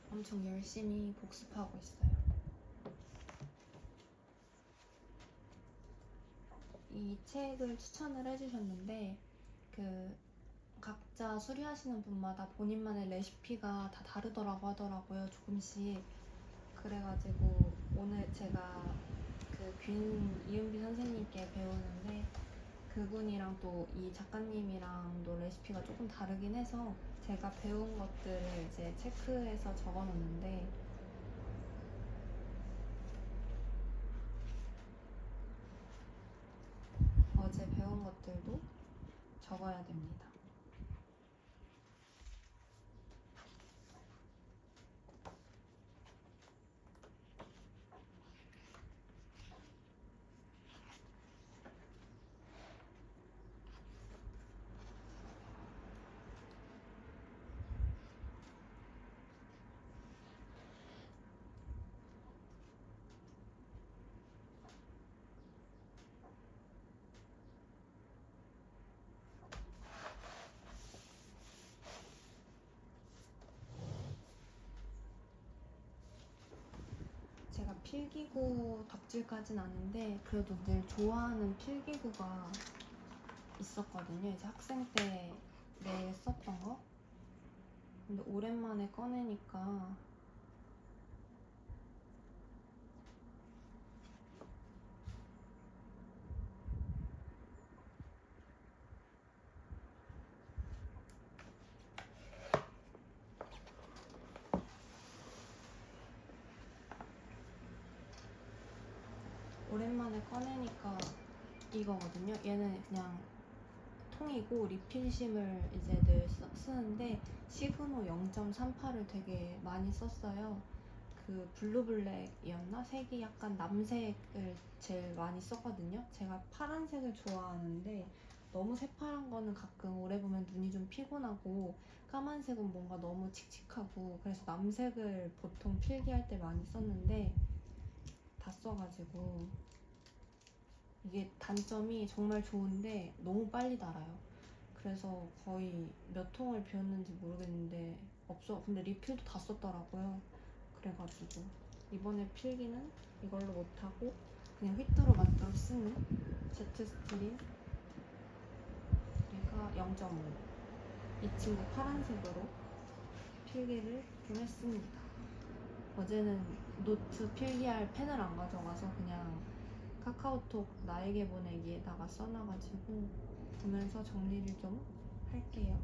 엄청 열심히 복습하고 있어요. 이 책을 추천을 해주셨는데 각자 수리하시는 분마다 본인만의 레시피가 다 다르더라고 하더라고요, 조금씩. 그래가지고 오늘 제가 이은비 선생님께 배우는데 그분이랑 또 이 작가님이랑도 레시피가 조금 다르긴 해서 제가 배운 것들을 이제 체크해서 적어 놓는데 어제 배운 것들도 적어야 됩니다. 제가 필기구 덕질까진 아닌데 그래도 늘 좋아하는 필기구가 있었거든요. 이제 학생 때 매일 썼던 거. 근데 오랜만에 꺼내니까 이거거든요. 얘는 그냥 통이고 리필심을 이제 늘 쓰는데 시그노 0.38을 되게 많이 썼어요. 그 블루블랙이었나? 색이 약간 남색을 제일 많이 썼거든요. 제가 파란색을 좋아하는데 너무 새파란 거는 가끔 오래 보면 눈이 좀 피곤하고 까만색은 뭔가 너무 칙칙하고 그래서 남색을 보통 필기할 때 많이 썼는데 다 써가지고 이게 단점이 정말 좋은데 너무 빨리 닳아요. 그래서 거의 몇 통을 비웠는지 모르겠는데 근데 리필도 다 썼더라고요. 그래가지고 이번에 필기는 이걸로 못하고 그냥 휘뚜루 마뚜루 쓰는 제트 스트림 얘가 0.5 이 친구 파란색으로 필기를 좀 했습니다. 어제는 노트 필기할 펜을 안 가져가서 그냥 카카오톡 나에게 보내기에다가 써놔가지고 보면서 정리를 좀 할게요.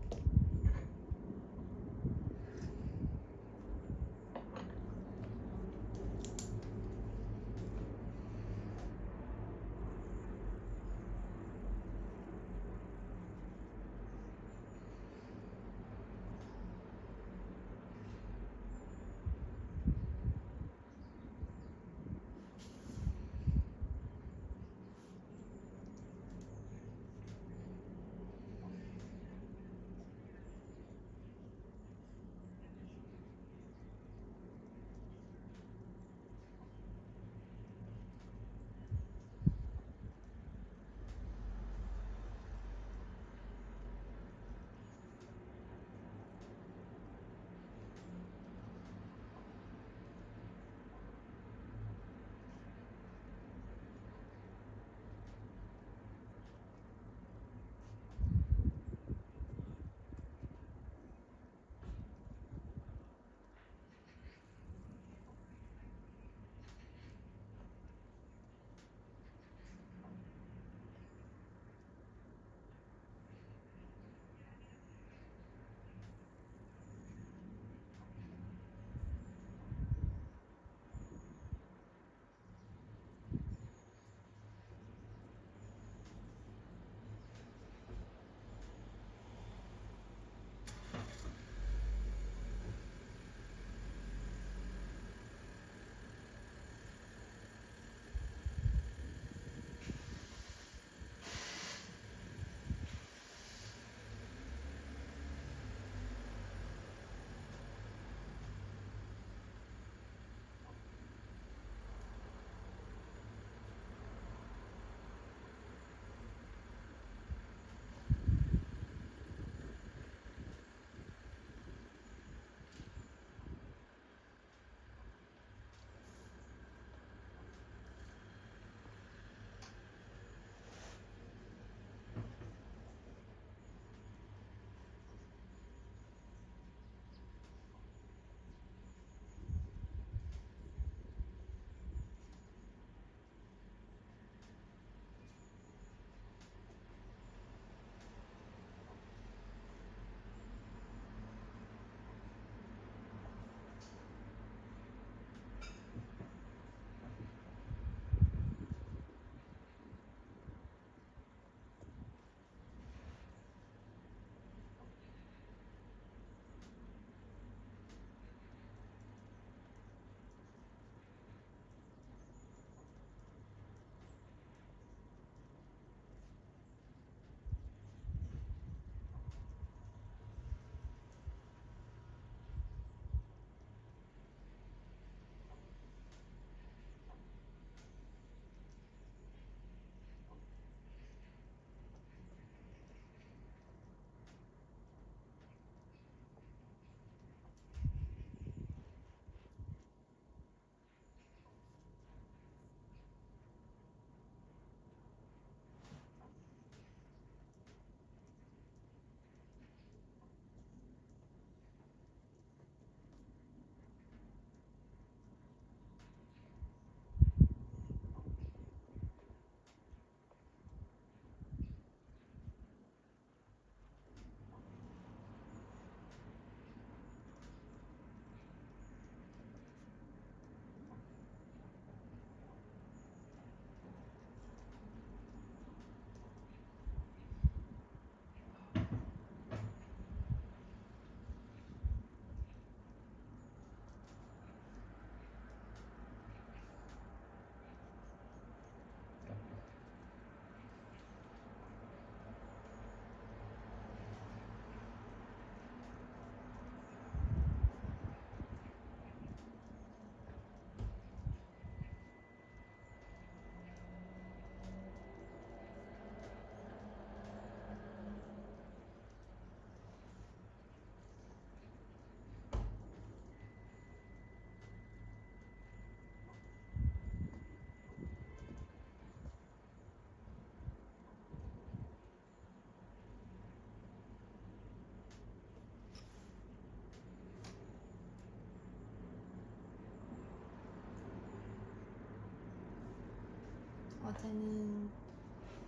어제는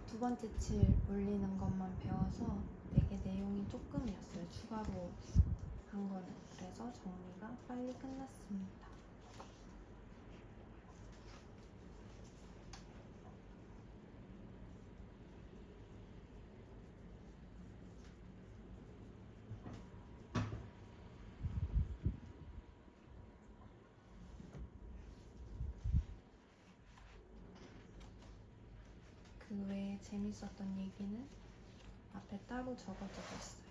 두 번째 칠 올리는 것만 배워서 되게 내용이 조금이었어요. 추가로 한 거는. 그래서 정리가 빨리 끝났습니다. 그 외에 재밌었던 얘기는 앞에 따로 적어두고 있어요.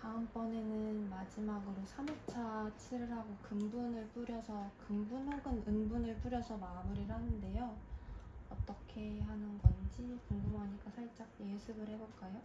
다음번에는 마지막으로 3회차 칠을 하고 근분 혹은 은분을 뿌려서 마무리를 하는데요. 어떻게 하는 건지 궁금하니까 살짝 예습을 해볼까요?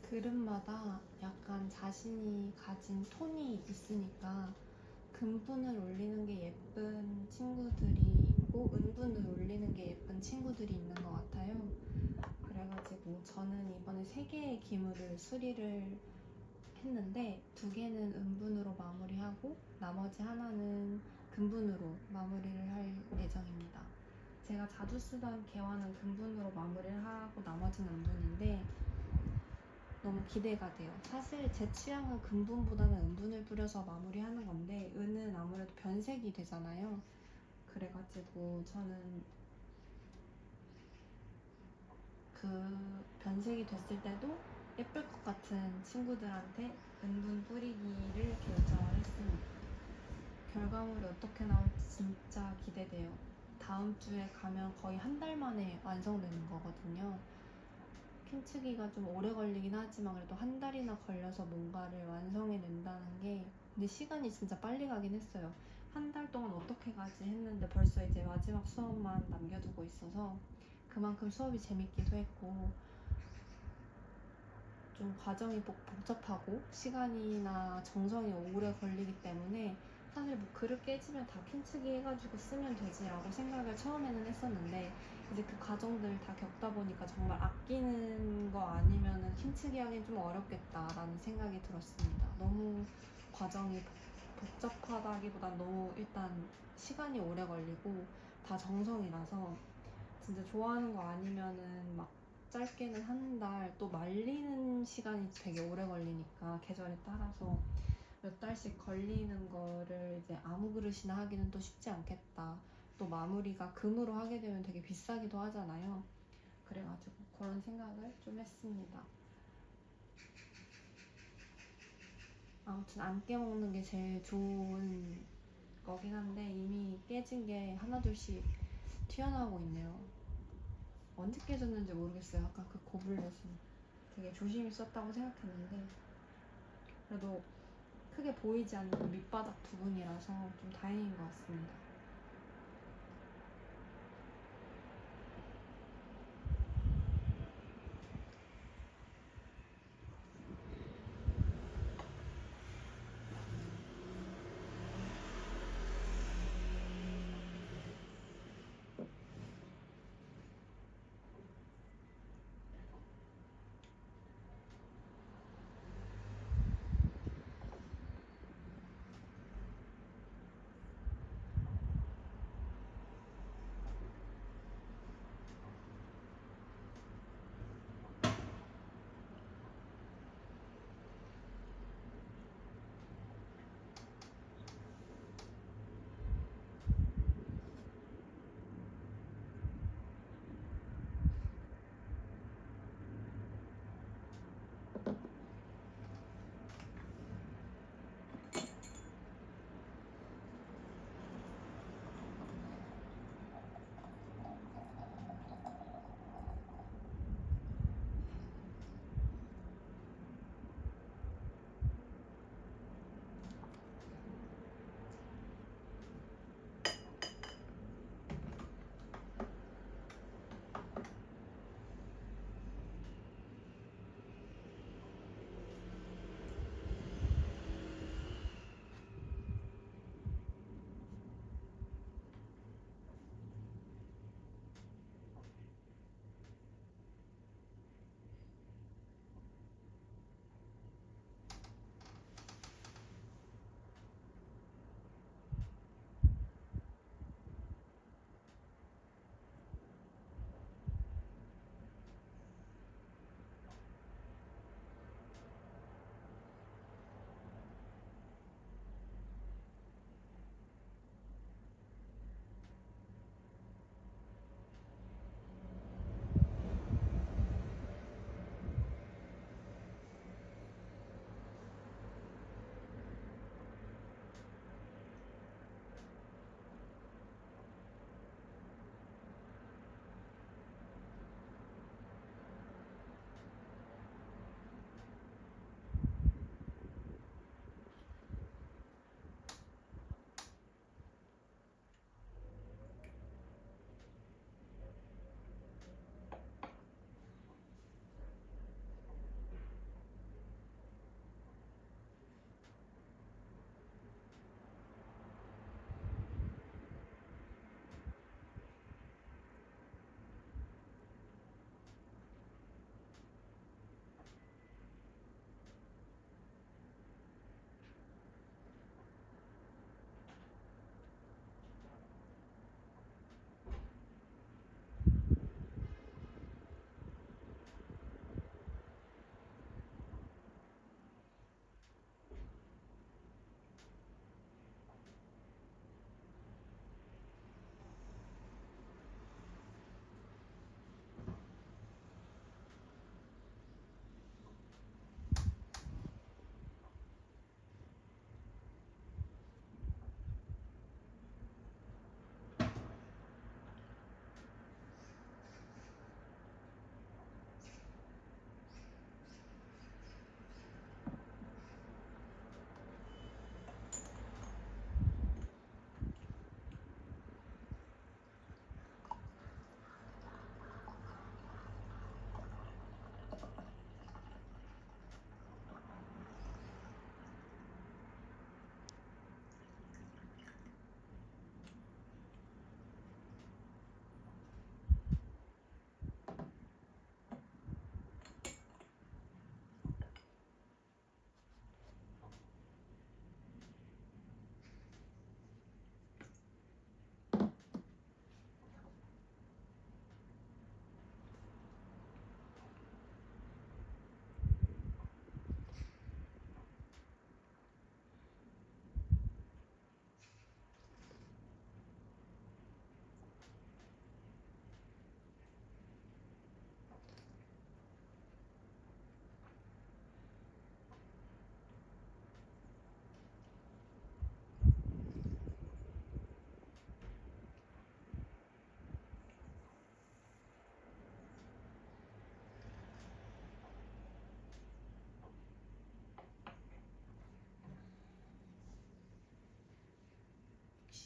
그릇마다 약간 자신이 가진 톤이 있으니까 근분을 올리는 게 예쁜 친구들이 있고 은분을 올리는 게 예쁜 친구들이 있는 것 같아요. 그래가지고 저는 이번에 3개의 기물을 수리를 했는데 2개는 은분으로 마무리하고 나머지 하나는 근분으로 마무리를 할 예정입니다. 제가 자주 쓰던 개화는 근분으로 마무리를 하고 나머지는 은분인데 너무 기대가 돼요. 사실 제 취향은 근분보다는 은분을 뿌려서 마무리하는 건데 은은 아무래도 변색이 되잖아요. 그래가지고 저는 그 변색이 됐을 때도 예쁠 것 같은 친구들한테 은분 뿌리기를 결정을 했습니다. 결과물이 어떻게 나올지 진짜 기대돼요. 다음 주에 가면 거의 한 달 만에 완성되는 거거든요. 핀치기가 좀 오래 걸리긴 하지만 그래도 한 달이나 걸려서 뭔가를 완성해낸다는 게 근데 시간이 진짜 빨리 가긴 했어요. 한 달 동안 어떻게 가지 했는데 벌써 이제 마지막 수업만 남겨두고 있어서 그만큼 수업이 재밌기도 했고 좀 과정이 복잡하고 시간이나 정성이 오래 걸리기 때문에 사실 뭐 그릇 깨지면 다 핀치기 해가지고 쓰면 되지라고 생각을 처음에는 했었는데 이제 그 과정들 다 겪다 보니까 정말 아끼는 거 아니면은 핀치기 하긴 좀 어렵겠다라는 생각이 들었습니다. 너무 과정이 복잡하다기보단 너무 일단 시간이 오래 걸리고 다 정성이라서 진짜 좋아하는 거 아니면은 막 짧게는 한 달, 또 말리는 시간이 되게 오래 걸리니까 계절에 따라서 몇 달씩 걸리는 거를 이제 아무 그릇이나 하기는 또 쉽지 않겠다. 또 마무리가 금으로 하게 되면 되게 비싸기도 하잖아요. 그래가지고 그런 생각을 좀 했습니다. 아무튼 안 깨먹는 게 제일 좋은 거긴 한데 이미 깨진 게 하나둘씩 튀어나오고 있네요. 언제 깨졌는지 모르겠어요. 아까 그 고블렛은 되게 조심히 썼다고 생각했는데 그래도 크게 보이지 않는 밑바닥 부분이라서 좀 다행인 것 같습니다.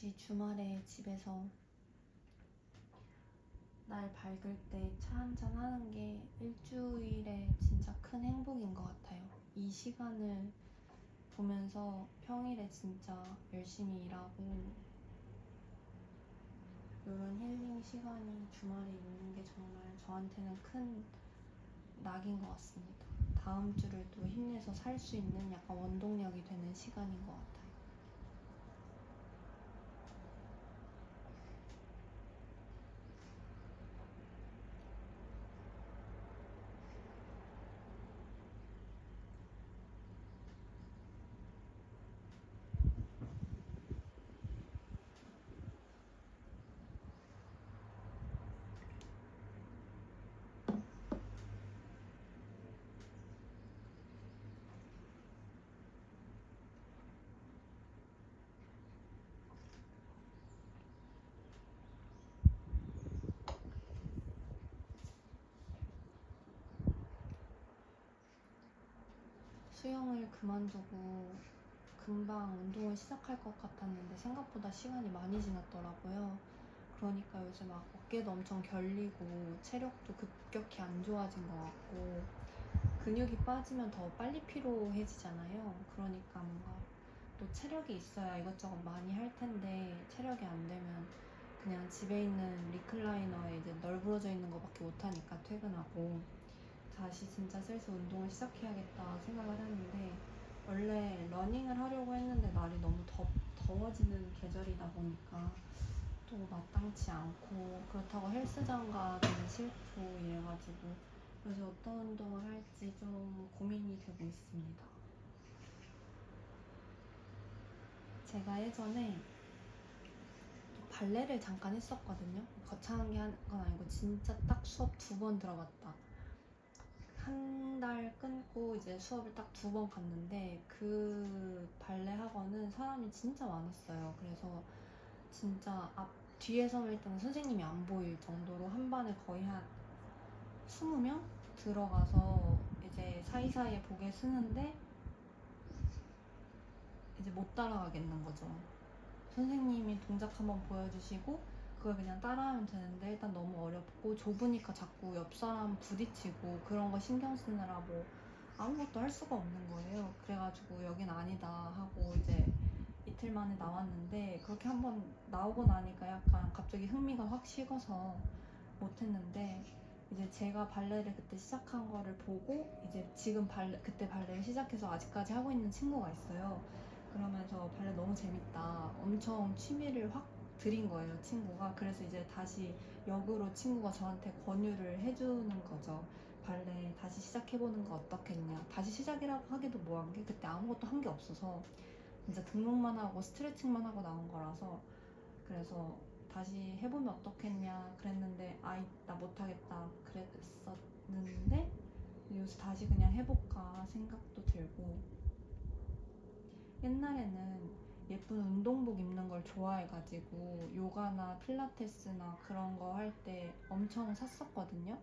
다시 주말에 집에서 날 밝을 때 차 한잔 하는 게 일주일에 진짜 큰 행복인 것 같아요. 이 시간을 보면서 평일에 진짜 열심히 일하고 이런 힐링 시간이 주말에 있는 게 정말 저한테는 큰 낙인 것 같습니다. 다음 주를 또 힘내서 살 수 있는 약간 원동력이 되는 시간인 것 같아요. 수영을 그만두고 금방 운동을 시작할 것 같았는데 생각보다 시간이 많이 지났더라고요. 그러니까 요새 막 어깨도 엄청 결리고 체력도 급격히 안 좋아진 것 같고 근육이 빠지면 더 빨리 피로해지잖아요. 그러니까 뭔가 또 체력이 있어야 이것저것 많이 할 텐데 체력이 안 되면 그냥 집에 있는 리클라이너에 이제 널브러져 있는 것밖에 못 하니까 퇴근하고 다시 진짜 슬슬 운동을 시작해야겠다 생각을 했는데 원래 러닝을 하려고 했는데 날이 너무 더워지는 계절이다 보니까 또 마땅치 않고 그렇다고 헬스장 가기는 싫고 이래가지고 요새 어떤 운동을 할지 좀 고민이 되고 있습니다. 제가 예전에 발레를 잠깐 했었거든요. 거창하게 한 건 아니고 진짜 딱 수업 2번 들어갔다. 한 달 끊고 이제 수업을 딱 2번 갔는데 그 발레 학원은 사람이 진짜 많았어요. 그래서 진짜 뒤에서는 일단 선생님이 안 보일 정도로 한 반에 거의 한 20명 들어가서 이제 사이사이에 보게 쓰는데 이제 못 따라가겠는 거죠. 선생님이 동작 한번 보여주시고 그걸 그냥 따라하면 되는데 일단 너무 어렵고 좁으니까 자꾸 옆 사람 부딪히고 그런 거 신경 쓰느라 뭐 아무것도 할 수가 없는 거예요. 그래가지고 여긴 아니다 하고 이제 이틀 만에 나왔는데 그렇게 한번 나오고 나니까 약간 갑자기 흥미가 확 식어서 못했는데 이제 제가 발레를 그때 시작한 거를 보고 이제 지금 그때 발레를 시작해서 아직까지 하고 있는 친구가 있어요. 그러면서 발레 너무 재밌다. 엄청 취미를 확 들인 거예요, 친구가. 그래서 이제 다시 역으로 친구가 저한테 권유를 해주는 거죠. 발레 다시 시작해보는 거 어떻겠냐. 다시 시작이라고 하기도 뭐한 게 그때 아무것도 한 게 없어서 진짜 등록만 하고 스트레칭만 하고 나온 거라서 그래서 다시 해보면 어떻겠냐 그랬는데 아이 나 못하겠다 그랬었는데 요새 다시 그냥 해볼까 생각도 들고 옛날에는 예쁜 운동복 입는 걸 좋아해가지고 요가나 필라테스나 그런 거 할 때 엄청 샀었거든요.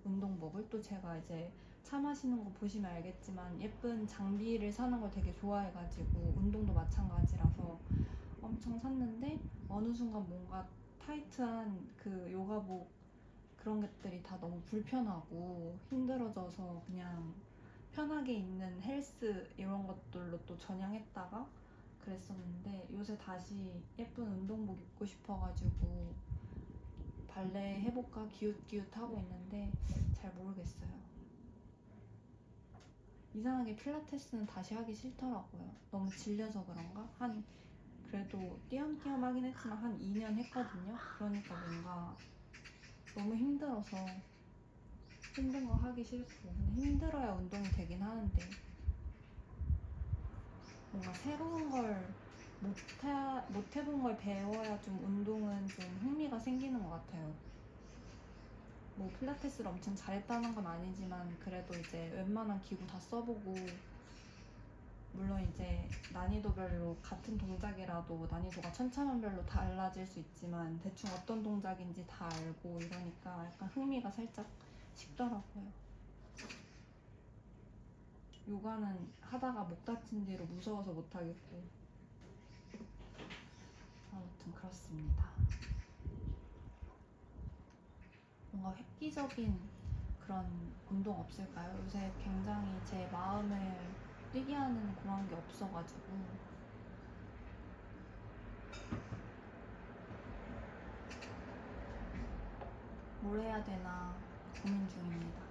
운동복을 또 제가 이제 차 마시는 거 보시면 알겠지만 예쁜 장비를 사는 걸 되게 좋아해가지고 운동도 마찬가지라서 엄청 샀는데 어느 순간 뭔가 타이트한 그 요가복 그런 것들이 다 너무 불편하고 힘들어져서 그냥 편하게 입는 헬스 이런 것들로 또 전향했다가 그랬었는데 요새 다시 예쁜 운동복 입고 싶어가지고 발레 해볼까 기웃기웃하고 있는데 잘 모르겠어요. 이상하게 필라테스는 다시 하기 싫더라고요. 너무 질려서 그런가? 그래도 띄엄띄엄 하긴 했지만 한 2년 했거든요. 그러니까 뭔가 너무 힘들어서 힘든 거 하기 싫고 근데 힘들어야 운동이 되긴 하는데 뭔가 새로운 걸 못 해본 걸 배워야 좀 운동은 좀 흥미가 생기는 것 같아요. 뭐 필라테스를 엄청 잘했다는 건 아니지만 그래도 이제 웬만한 기구 다 써보고 물론 이제 난이도별로 같은 동작이라도 난이도가 천차만별로 달라질 수 있지만 대충 어떤 동작인지 다 알고 이러니까 약간 흥미가 살짝 식더라고요. 요가는 하다가 목 다친 뒤로 무서워서 못하겠고 아무튼 그렇습니다. 뭔가 획기적인 그런 운동 없을까요? 요새 굉장히 제 마음을 뛰게 하는 그런 게 없어가지고. 뭘 해야 되나 고민 중입니다.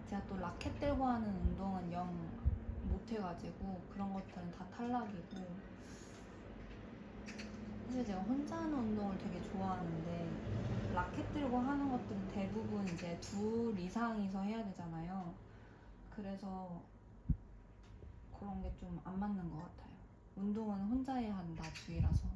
제가 또 라켓 들고 하는 운동은 영 못해가지고 그런 것들은 다 탈락이고, 사실 제가 혼자 하는 운동을 되게 좋아하는데 라켓 들고 하는 것들은 대부분 이제 둘 이상이서 해야 되잖아요. 그래서 그런 게 좀 안 맞는 것 같아요. 운동은 혼자 해야 한다 주의라서.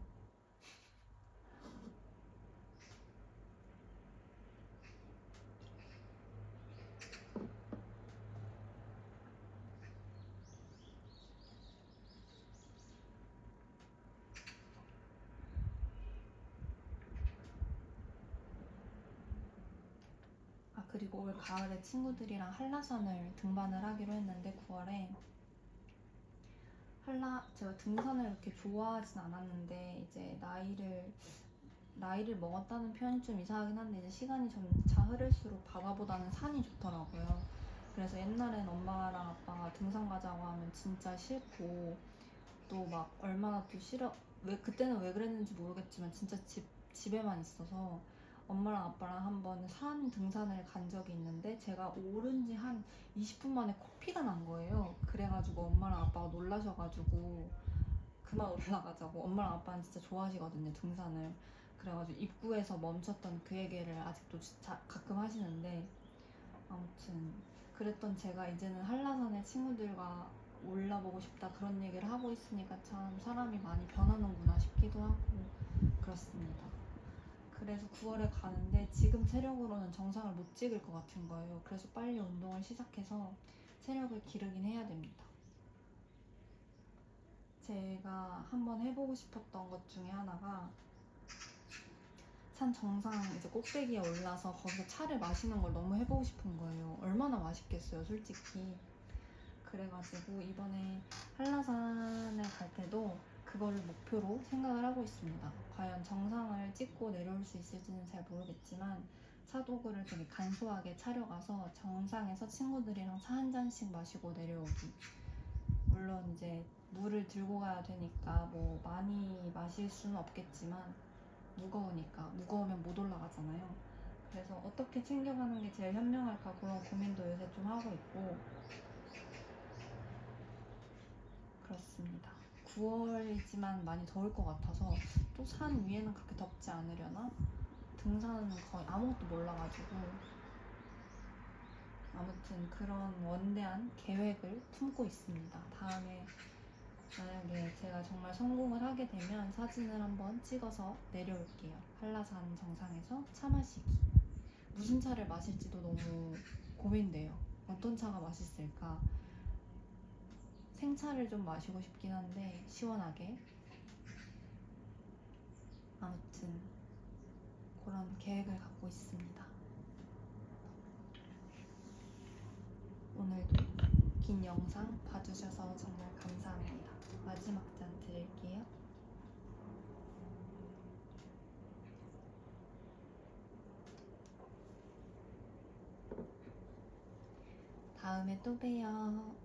그리고 올 가을에 친구들이랑 한라산을 등반을 하기로 했는데 9월에 제가 등산을 그렇게 좋아하진 않았는데 이제 나이를 먹었다는 표현이 좀 이상하긴 한데 이제 시간이 점차 흐를수록 바다보다는 산이 좋더라고요. 그래서 옛날엔 엄마랑 아빠가 등산 가자고 하면 진짜 싫고 또 막 얼마나 또 그때는 왜 그랬는지 모르겠지만 진짜 집에만 있어서 엄마랑 아빠랑 한번 산 등산을 간 적이 있는데 제가 오른 지 한 20분 만에 코피가 난 거예요. 그래가지고 엄마랑 아빠가 놀라셔가지고 그만 올라가자고. 엄마랑 아빠는 진짜 좋아하시거든요, 등산을. 그래가지고 입구에서 멈췄던 그 얘기를 아직도 진짜 가끔 하시는데, 아무튼 그랬던 제가 이제는 한라산에 친구들과 올라보고 싶다 그런 얘기를 하고 있으니까 참 사람이 많이 변하는구나 싶기도 하고 그렇습니다. 그래서 9월에 가는데 지금 체력으로는 정상을 못 찍을 것 같은 거예요. 그래서 빨리 운동을 시작해서 체력을 기르긴 해야 됩니다. 제가 한번 해보고 싶었던 것 중에 하나가 산 정상 이제 꼭대기에 올라서 거기서 차를 마시는 걸 너무 해보고 싶은 거예요. 얼마나 맛있겠어요, 솔직히. 그래가지고 이번에 한라산을 갈 때도 그거를 목표로 생각을 하고 있습니다. 과연 정상을 찍고 내려올 수 있을지는 잘 모르겠지만 차도구를 되게 간소하게 차려가서 정상에서 친구들이랑 차 한 잔씩 마시고 내려오기. 물론 이제 물을 들고 가야 되니까 뭐 많이 마실 수는 없겠지만 무거우면 못 올라가잖아요. 그래서 어떻게 챙겨가는 게 제일 현명할까 그런 고민도 요새 좀 하고 있고 그렇습니다. 9월이지만 많이 더울 것 같아서 또 산 위에는 그렇게 덥지 않으려나? 등산은 거의 아무것도 몰라가지고 아무튼 그런 원대한 계획을 품고 있습니다. 다음에 만약에 제가 정말 성공을 하게 되면 사진을 한번 찍어서 내려올게요. 한라산 정상에서 차 마시기. 무슨 차를 마실지도 너무 고민돼요. 어떤 차가 맛있을까? 생차를 좀 마시고 싶긴 한데 시원하게. 아무튼 그런 계획을 갖고 있습니다. 오늘도 긴 영상 봐주셔서 정말 감사합니다. 마지막 잔 드릴게요. 다음에 또 봬요.